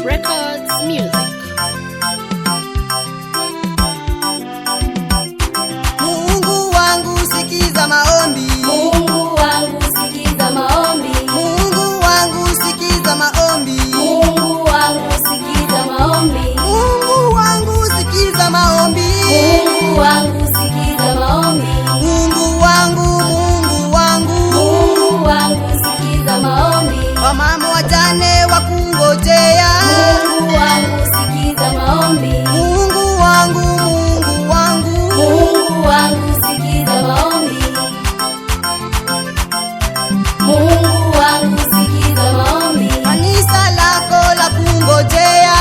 Records Music. Mungu wangu sikiza maombi. Mungu wangu sikiza maombi. Mungu wangu sikiza maombi. Mungu wangu sikiza maombi. Mungu wangu sikiza maombi. Mungu wangu sikiza maombi. Mungu wangu, Mungu wangu. Mungu wangu sikiza maombi. Wamama wajane wakungojea. Mungu wangu sikiza maombi. Mungu wangu, Mungu wangu. Mungu wangu sikiza maombi. Mungu wangu sikiza maombi. Kanisa lako la kungojea.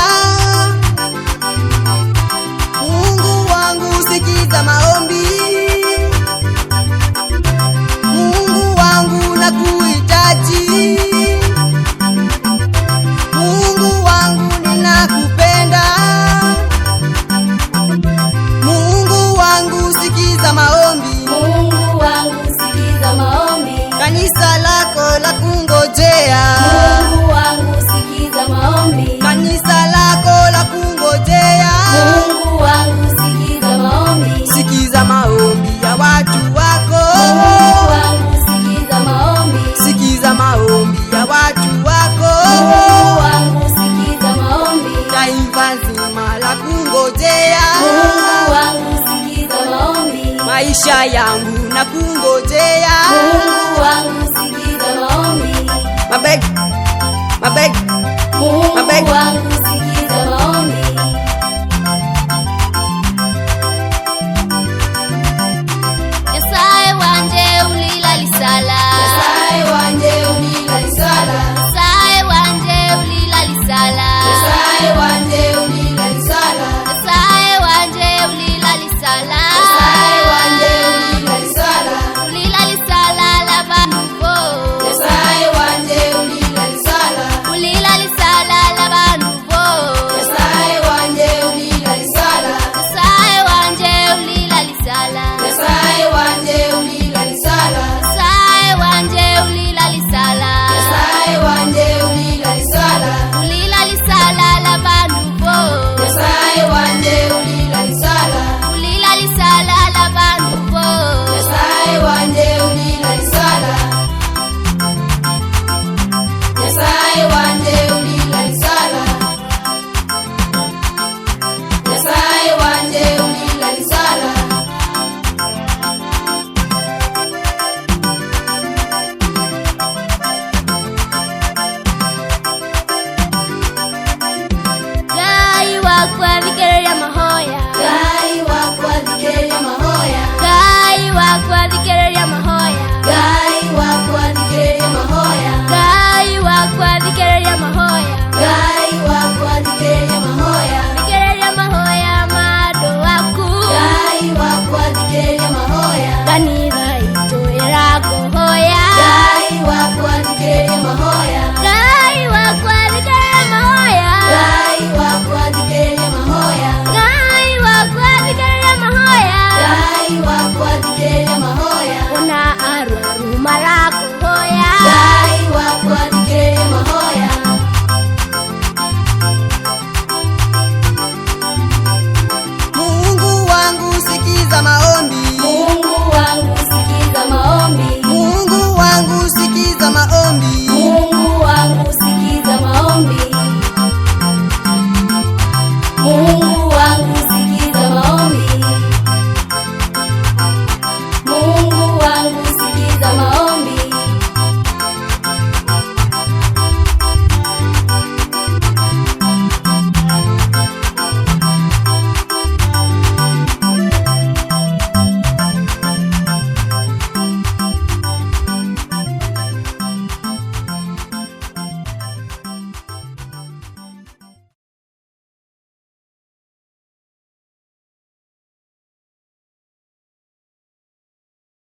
Mungu wangu sikiza maombi. Mungu wangu nakuhitaji. Mungu wangu ninakupenda. Mungu wangu sikiza maombi. Mungu wangu sikiza maombi. Kanisa lako la kungojea. Mungu wangu sikiza maombi. Kanisa lako la kungojea. Mungu wangu sikiza maombi. Sikiza maombi ya watu wako. Mungu wangu sikiza maombi. Sikiza maombi ya watu wako. Mungu wangu sikiza maombi. Taifa nzima la kungojea. Mungu wangu sikiza maombi. Maisha yangu na kungojea. Mungu wangu